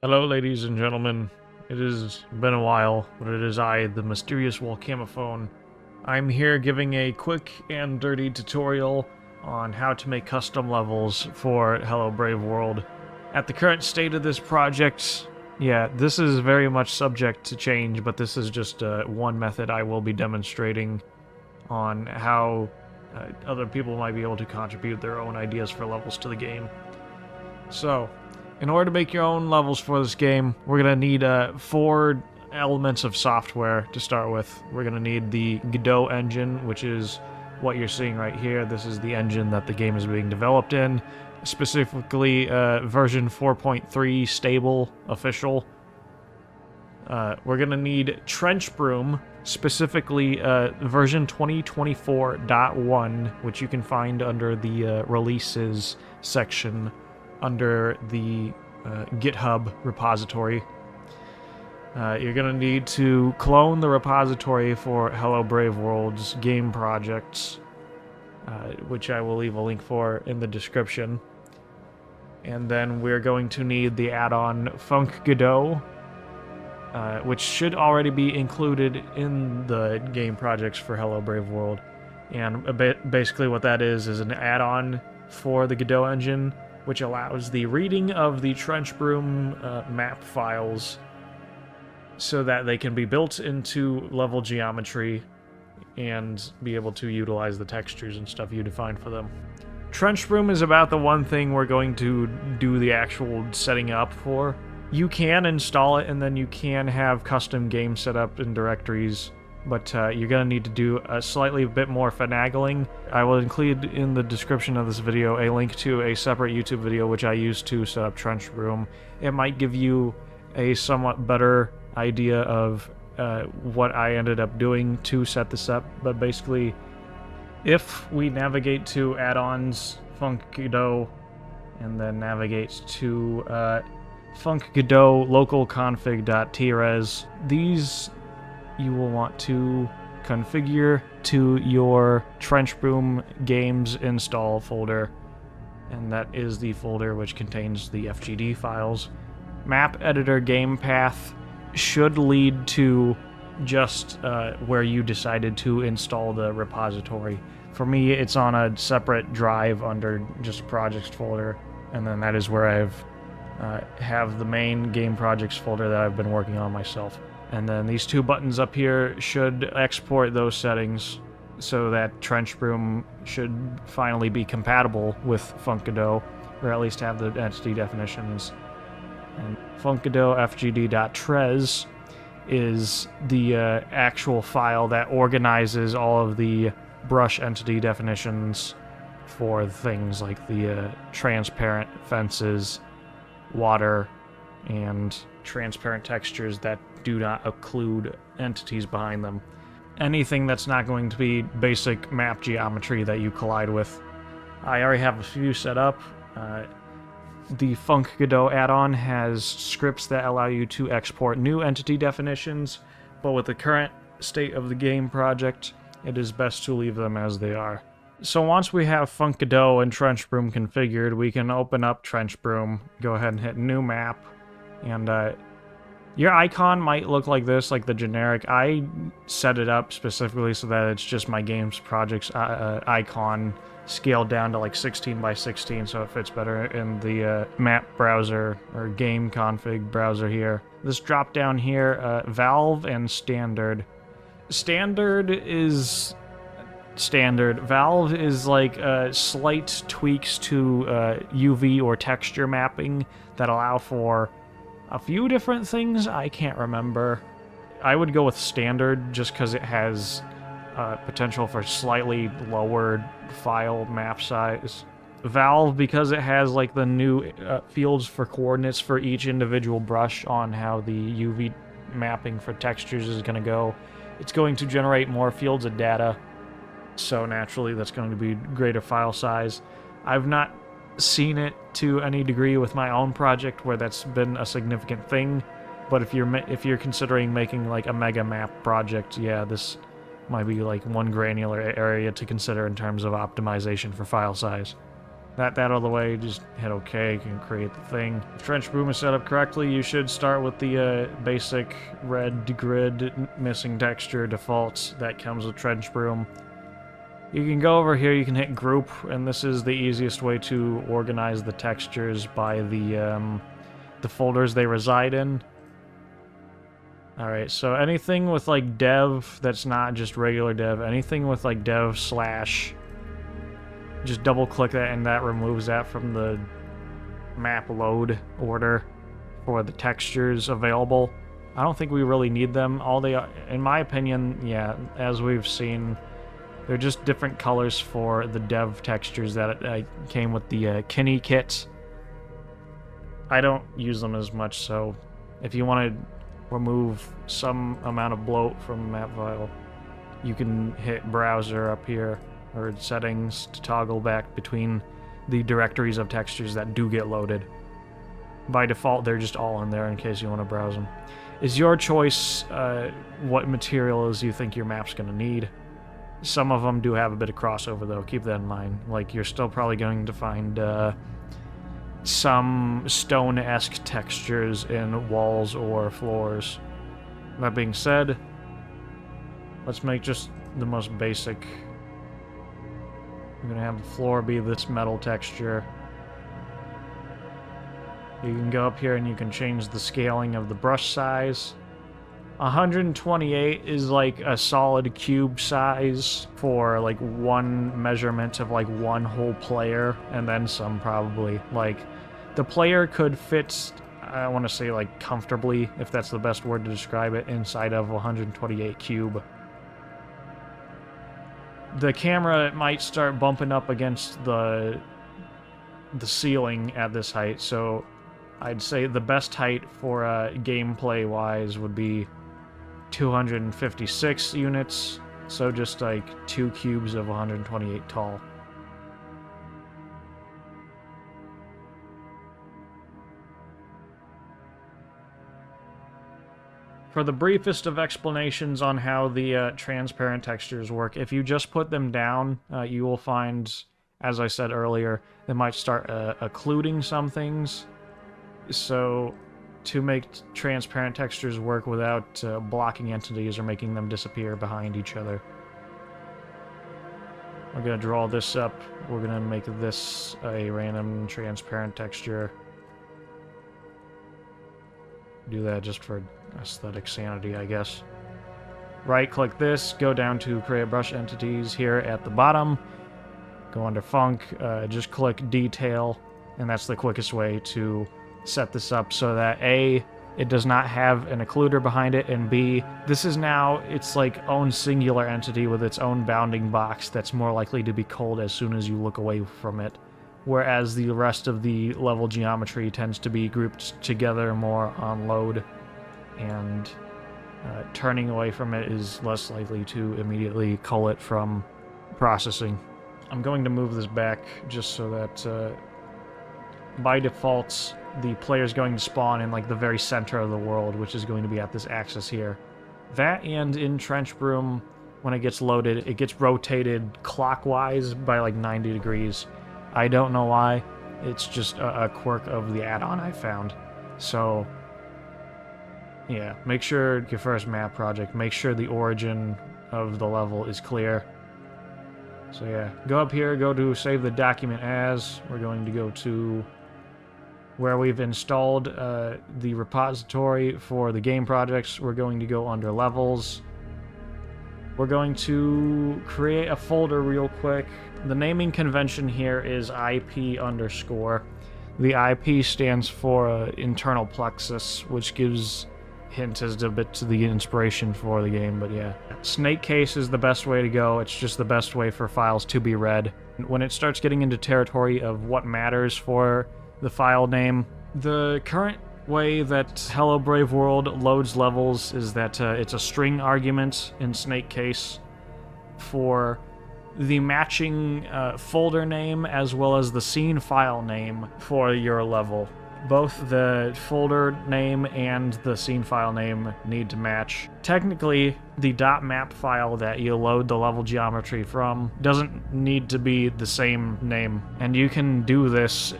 Hello, ladies and gentlemen. It has been a while, but it is I, the mysterious Wolcamophone. I'm here giving a quick and dirty tutorial on how to make custom levels for Hello Brave World. At the current state of this project, yeah, this is very much subject to change, but this is just one method I will be demonstrating on how other people might be able to contribute their own ideas for levels to the game. So, in order to make your own levels for this game, we're going to need 4 elements of software to start with. We're going to need the Godot engine, which is what you're seeing right here. This is the engine that the game is being developed in, specifically version 4.3 stable, official. We're going to need Trenchbroom, specifically version 2024.1, which you can find under the releases section under the GitHub repository. You're going to need to clone the repository for Hello Brave World's game projects, which I will leave a link for in the description. And then we're going to need the add-on Funk Godot, which should already be included in the game projects for Hello Brave World. And basically what that is an add-on for the Godot engine, which allows the reading of the Trenchbroom map files so that they can be built into level geometry and be able to utilize the textures and stuff you define for them. Trenchbroom is about the one thing we're going to do the actual setting up for. You can install it and then you can have custom game setup in directories, but you're going to need to do a slightly bit more finagling. I will include in the description of this video a link to a separate YouTube video which I used to set up Trenchbroom. It might give you a somewhat better idea of what I ended up doing to set this up, but basically if we navigate to add-ons, Funk Godot, and then navigate to Funk Godot localconfig.tres, these you will want to configure to your Trenchbroom games install folder, and that is the folder which contains the FGD files. Map editor game path should lead to just where you decided to install the repository. For me, it's on a separate drive under just projects folder, and then that is where I've have the main game projects folder that I've been working on myself. And then these 2 buttons up here should export those settings so that Trenchbroom should finally be compatible with Funk Godot, or at least have the entity definitions. And funkgodot.fgd.tres is the actual file that organizes all of the brush entity definitions for things like the transparent fences, water, and transparent textures that do not occlude entities behind them. Anything that's not going to be basic map geometry that you collide with. I already have a few set up. The Funk Godot add-on has scripts that allow you to export new entity definitions, but with the current state of the game project, it is best to leave them as they are. So once we have Funk Godot and Trenchbroom configured, we can open up Trenchbroom, go ahead and hit New Map, and your icon might look like this, like the generic. I set it up specifically so that it's just my games project's icon scaled down to like 16 by 16, so it fits better in the map browser or game config browser here. This drop down here, Valve and Standard. Standard is standard. Valve is like slight tweaks to UV or texture mapping that allow for a few different things. I can't remember. I would go with standard just because it has potential for slightly lowered file map size. Valve, because it has like the new fields for coordinates for each individual brush on how the UV mapping for textures is going to go, it's going to generate more fields of data, so naturally that's going to be greater file size. I've not seen it to any degree with my own project where that's been a significant thing, but if you're considering making like a mega map project, yeah, this might be like one granular area to consider in terms of optimization for file size. That out of the way, just hit OK, you can create the thing. If Trenchbroom is set up correctly, you should start with the basic red grid missing texture defaults that comes with Trenchbroom. You can go over here, you can hit group, and this is the easiest way to organize the textures by the folders they reside in. Alright, so anything with like dev that's not just regular dev, anything with like dev slash, just double click that and that removes that from the map load order for the textures available. I don't think we really need them. All they are, in my opinion, yeah, as we've seen, they're just different colors for the dev textures that came with the Kinney kit. I don't use them as much, so if you want to remove some amount of bloat from the map file, you can hit browser up here, or settings, to toggle back between the directories of textures that do get loaded. By default, they're just all in there in case you want to browse them. It's your choice what materials you think your map's going to need. Some of them do have a bit of crossover, though. Keep that in mind. Like, you're still probably going to find some stone-esque textures in walls or floors. That being said, let's make just the most basic. I'm gonna have the floor be this metal texture. You can go up here and you can change the scaling of the brush size. 128 is like a solid cube size for like one measurement of like one whole player, and then some probably. Like, the player could fit, I want to say like comfortably, if that's the best word to describe it, inside of 128 cube. The camera might start bumping up against the ceiling at this height, so I'd say the best height for gameplay-wise would be 256 units, so just like 2 cubes of 128 tall. For the briefest of explanations on how the transparent textures work, if you just put them down, you will find, as I said earlier, they might start occluding some things. So, to make transparent textures work without blocking entities or making them disappear behind each other, we're going to draw this up. We're going to make this a random transparent texture. Do that just for aesthetic sanity, I guess. Right-click this, go down to Create Brush Entities here at the bottom. Go under Func, just click Detail, and that's the quickest way to set this up so that A, it does not have an occluder behind it, and B, this is now its like own singular entity with its own bounding box that's more likely to be cold as soon as you look away from it, whereas the rest of the level geometry tends to be grouped together more on load, and turning away from it is less likely to immediately cull it from processing. I'm going to move this back just so that by default the player's going to spawn in like the very center of the world, which is going to be at this axis here. That, and in Trenchbroom, when it gets loaded, it gets rotated clockwise by like 90 degrees. I don't know why. It's just a quirk of the add-on I found. So, yeah, make sure your first map project, make sure the origin of the level is clear. So yeah, go up here, go to Save the Document As. We're going to go to where we've installed the repository for the game projects. We're going to go under Levels. We're going to create a folder real quick. The naming convention here is IP underscore. The IP stands for internal plexus, which gives hint as a bit to the inspiration for the game, but yeah. Snake case is the best way to go. It's just the best way for files to be read. When it starts getting into territory of what matters for the file name, the current way that Hello Brave World loads levels is that it's a string argument in snake case for the matching folder name as well as the scene file name for your level. Both the folder name and the scene file name need to match. Technically, the .map file that you load the level geometry from doesn't need to be the same name, and you can do this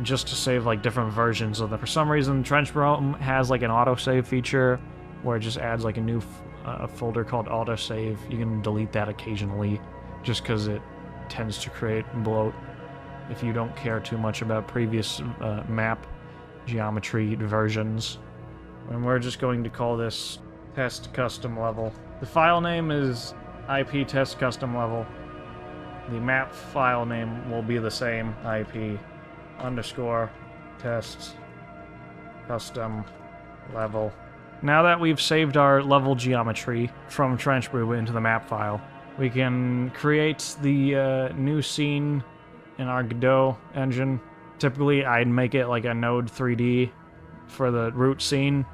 just to save like different versions of them. For some reason, Trenchbroom has like an autosave feature where it just adds like a new folder called autosave. You can delete that occasionally just because it tends to create bloat if you don't care too much about previous map geometry versions. And we're just going to call this test custom level. The file name is IP test custom level. The map file name will be the same, IP underscore test custom level. Now that we've saved our level geometry from Trenchbroom into the map file, we can create the new scene in our Godot engine. Typically, I'd make it like a node 3D for the root scene,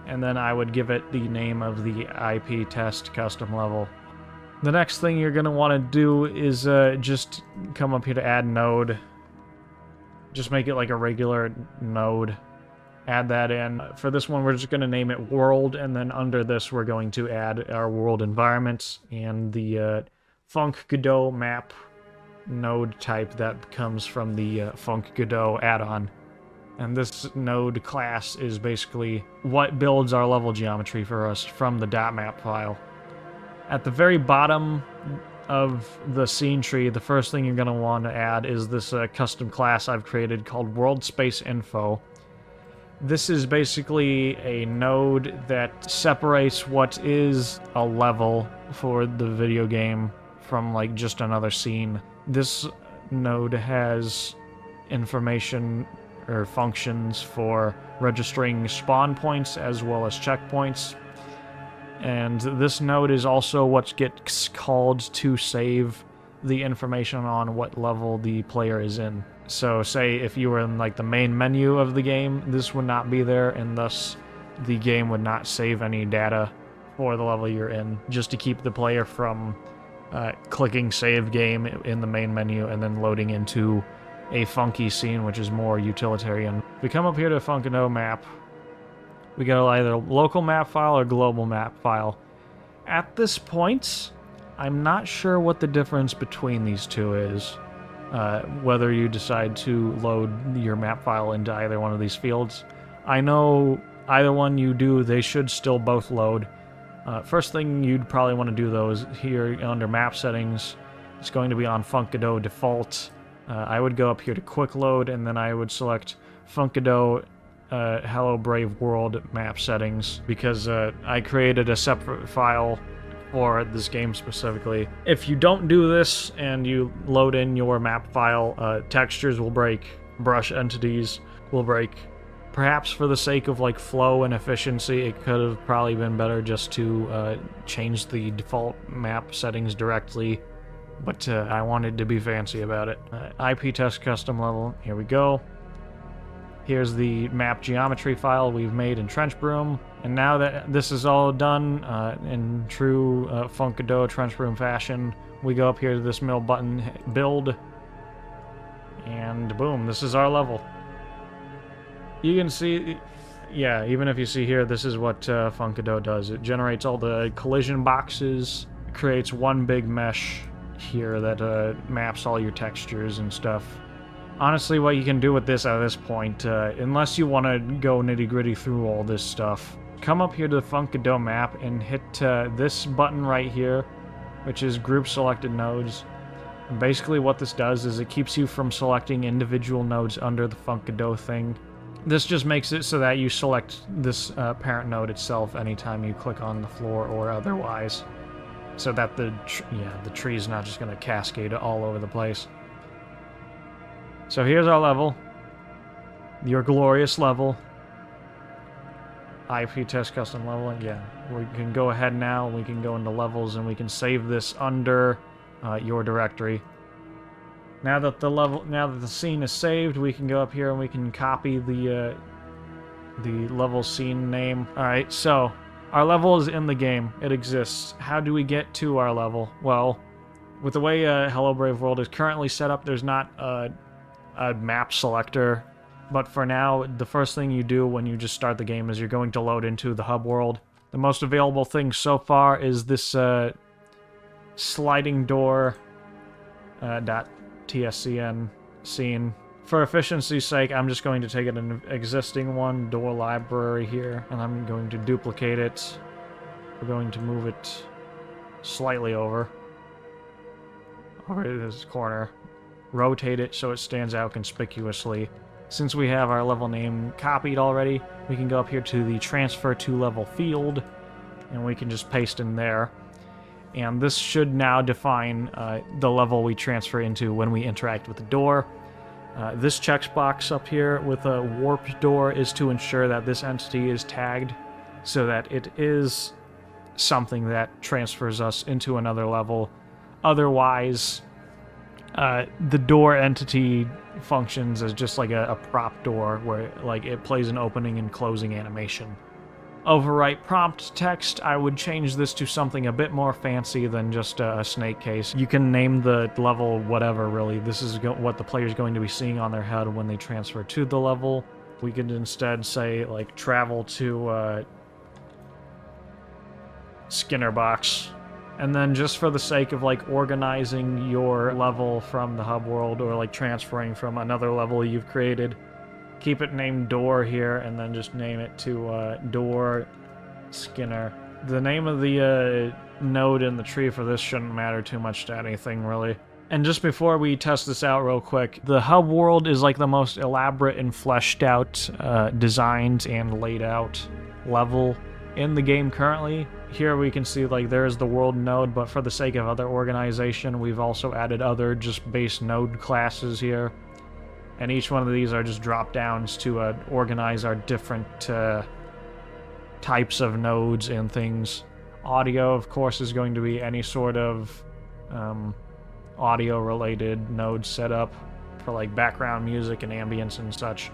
and then I would give it the name of the IP test custom level. The next thing you're going to want to do is just come up here to add node. Just make it like a regular node. Add that in. For this one, we're just going to name it world, and then under this, we're going to add our world environments and the Func Godot map node type that comes from the Func Godot add-on. And this node class is basically what builds our level geometry for us from the .map file. At the very bottom of the scene tree, the first thing you're going to want to add is this custom class I've created called World Space Info. This is basically a node that separates what is a level for the video game from like just another scene. This node has information or functions for registering spawn points as well as checkpoints. And this node is also what gets called to save the information on what level the player is in. So say if you were in like the main menu of the game, this would not be there, and thus the game would not save any data for the level you're in, just to keep the player from clicking save game in the main menu and then loading into a funky scene, which is more utilitarian. We come up here to Func Godot map. We go either local map file or global map file. At this point, I'm not sure what the difference between these two is. Whether you decide to load your map file into either one of these fields. I know either one you do, they should still both load. First thing you'd probably want to do though is here under map settings, it's going to be on Func Godot default. I would go up here to quick load, and then I would select Func Godot Hello Brave World map settings, because I created a separate file for this game specifically. If you don't do this and you load in your map file, textures will break, brush entities will break. Perhaps for the sake of like flow and efficiency, it could have probably been better just to change the default map settings directly, but I wanted to be fancy about it. IP test custom level, here we go. Here's the map geometry file we've made in Trenchbroom. And now that this is all done in true Func Godot Trenchbroom fashion, we go up here to this middle button, build, and boom, this is our level. You can see, yeah, even if you see here, this is what Func Godot does. It generates all the collision boxes, creates one big mesh here that maps all your textures and stuff. Honestly, what you can do with this at this point, unless you want to go nitty-gritty through all this stuff, come up here to the Func Godot map and hit this button right here, which is Group Selected Nodes. And basically what this does is it keeps you from selecting individual nodes under the Func Godot thing. This just makes it so that you select this parent node itself anytime you click on the floor or otherwise, so that the tree is not just going to cascade all over the place. So here's our level, your glorious level, IP test custom level, and yeah, we can go ahead now, we can go into levels, and we can save this under your directory. Now that the scene is saved, we can go up here and we can copy the level scene name. All right, so our level is in the game; it exists. How do we get to our level? Well, with the way Hello Brave World is currently set up, there's not a map selector But for now, the first thing you do when you just start the game is you're going to load into the hub world. The most available thing so far is this sliding door .tscn scene. For efficiency's sake, I'm just going to take an existing one, door library here, and I'm going to duplicate it. We're going to move it slightly over to this corner. Rotate it so it stands out conspicuously. Since we have our level name copied already, we can go up here to the transfer to level field, and we can just paste in there. And this should now define the level we transfer into when we interact with the door. This checkbox up here with a warp door is to ensure that this entity is tagged so that it is something that transfers us into another level. Otherwise, the door entity functions as just like a prop door where like it plays an opening and closing animation. Overwrite prompt text, I would change this to something a bit more fancy than just a snake case. You can name the level whatever, really. This is what the player is going to be seeing on their HUD when they transfer to the level. We could instead say, like, travel to Skinner box. And then just for the sake of, like, organizing your level from the hub world or, like, transferring from another level you've created, keep it named door here, and then just name it to door Skinner. The name of the node in the tree for this shouldn't matter too much to anything, really. And just before we test this out real quick, the hub world is like the most elaborate and fleshed out, designed and laid out level in the game currently. Here we can see like there is the world node, but for the sake of other organization, we've also added other just base node classes here. And each one of these are just drop downs to organize our different types of nodes and things. Audio, of course, is going to be any sort of audio related node setup for like background music and ambience and such.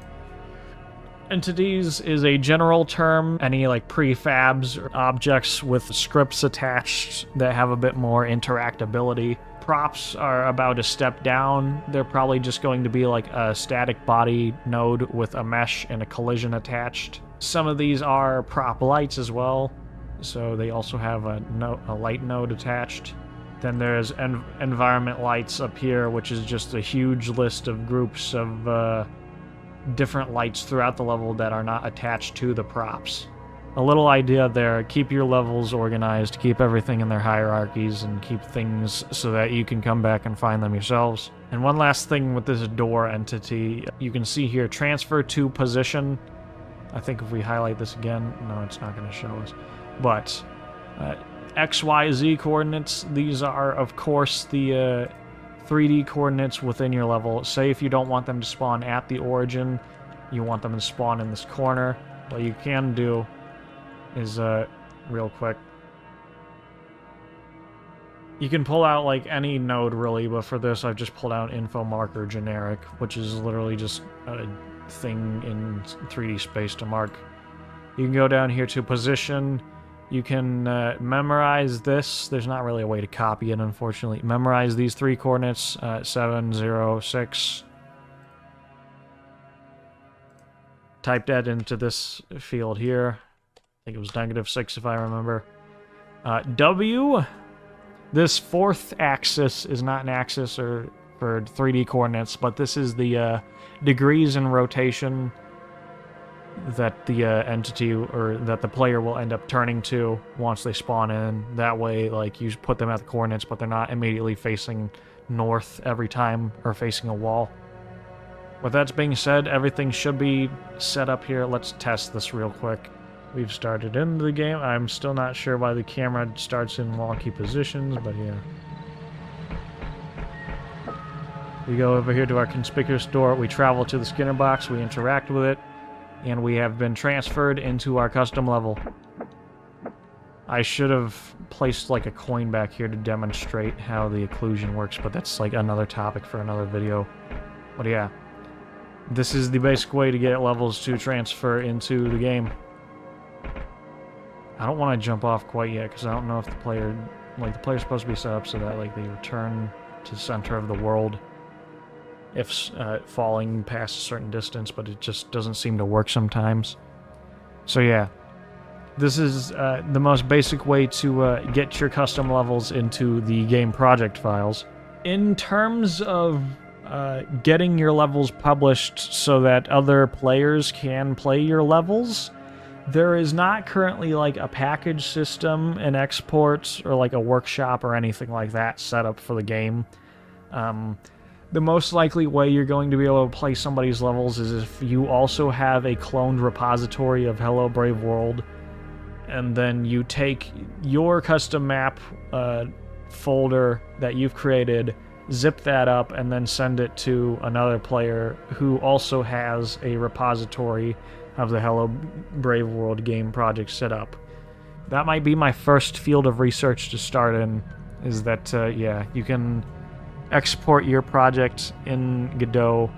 Entities is a general term. Any like prefabs or objects with scripts attached that have a bit more interactability. Props are about a step down. They're probably just going to be like a static body node with a mesh and a collision attached. Some of these are prop lights as well, so they also have a light node attached. Then there's environment lights up here, which is just a huge list of groups of different lights throughout the level that are not attached to the props. A little idea there, keep your levels organized, keep everything in their hierarchies, and keep things so that you can come back and find them yourselves. And one last thing with this door entity, you can see here, transfer to position. I think if we highlight this again, no, it's not going to show us. But X, Y, Z coordinates, these are, of course, the 3D coordinates within your level. Say if you don't want them to spawn at the origin, you want them to spawn in this corner, what you can do is, real quick, you can pull out like any node really, but for this I've just pulled out info marker generic, which is literally just a thing in 3D space to mark. You can go down here to position. You can memorize this. There's not really a way to copy it, unfortunately. Memorize these three coordinates, 7, 0, 6. Type that into this field here. I think it was -6 if I remember. W. This fourth axis is not an axis or for 3D coordinates, but this is the degrees in rotation that the entity or that the player will end up turning to once they spawn in. That way, like, you put them at the coordinates, but they're not immediately facing north every time or facing a wall. With that being said, everything should be set up here. Let's test this real quick. We've started into the game. I'm still not sure why the camera starts in wonky positions, but yeah. We go over here to our conspicuous door. We travel to the Skinner box. We interact with it. And we have been transferred into our custom level. I should have placed like a coin back here to demonstrate how the occlusion works, but that's like another topic for another video. But yeah, this is the basic way to get levels to transfer into the game. I don't want to jump off quite yet because I don't know if the player, like, the player's supposed to be set up so that like they return to the center of the world if falling past a certain distance, but it just doesn't seem to work sometimes. So yeah, this is the most basic way to get your custom levels into the game project files. In terms of getting your levels published so that other players can play your levels, there is not currently like a package system, an export, or like a workshop or anything like that set up for the game. The most likely way you're going to be able to play somebody's levels is if you also have a cloned repository of Hello Brave World, and then you take your custom map folder that you've created, zip that up, and then send it to another player who also has a repository of the Hello Brave World game project set up. That might be my first field of research to start in, is that, yeah, you can export your project in Godot,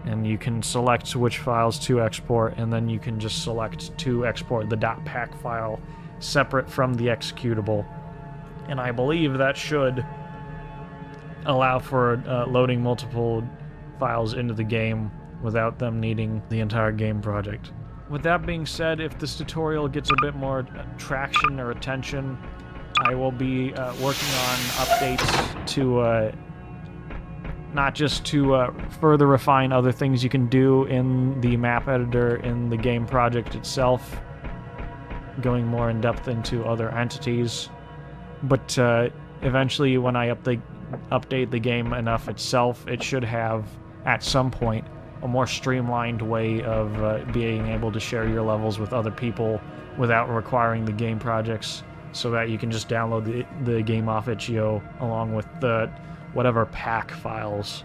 and you can select which files to export, and then you can just select to export the .pack file separate from the executable. And I believe that should allow for loading multiple files into the game without them needing the entire game project. With that being said, if this tutorial gets a bit more traction or attention, I will be working on updates to not just to further refine other things you can do in the map editor in the game project itself, going more in depth into other entities, but eventually when I update the game enough itself, it should have, at some point, a more streamlined way of being able to share your levels with other people without requiring the game projects, so that you can just download the game off itch.io along with the whatever pack files.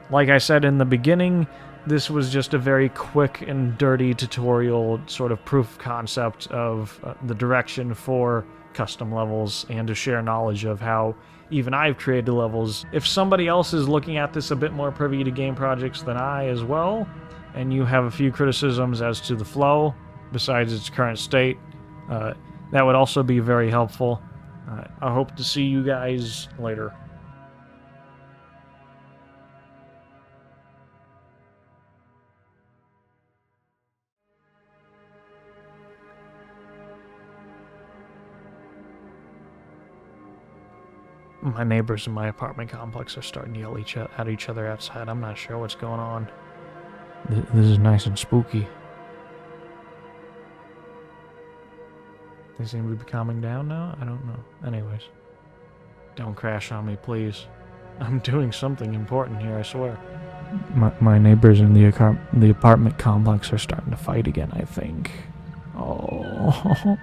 Like I said in the beginning, this was just a very quick and dirty tutorial, sort of proof of concept of the direction for custom levels, and to share knowledge of how even I've created levels. If somebody else is looking at this a bit more privy to game projects than I as well, and you have a few criticisms as to the flow, besides its current state, that would also be very helpful. I hope to see you guys later. My neighbors in my apartment complex are starting to yell at each other outside. I'm not sure what's going on. This is nice and spooky. They seem to be calming down now? I don't know. Anyways. Don't crash on me, please. I'm doing something important here, I swear. My neighbors in the apartment complex are starting to fight again, I think. Oh...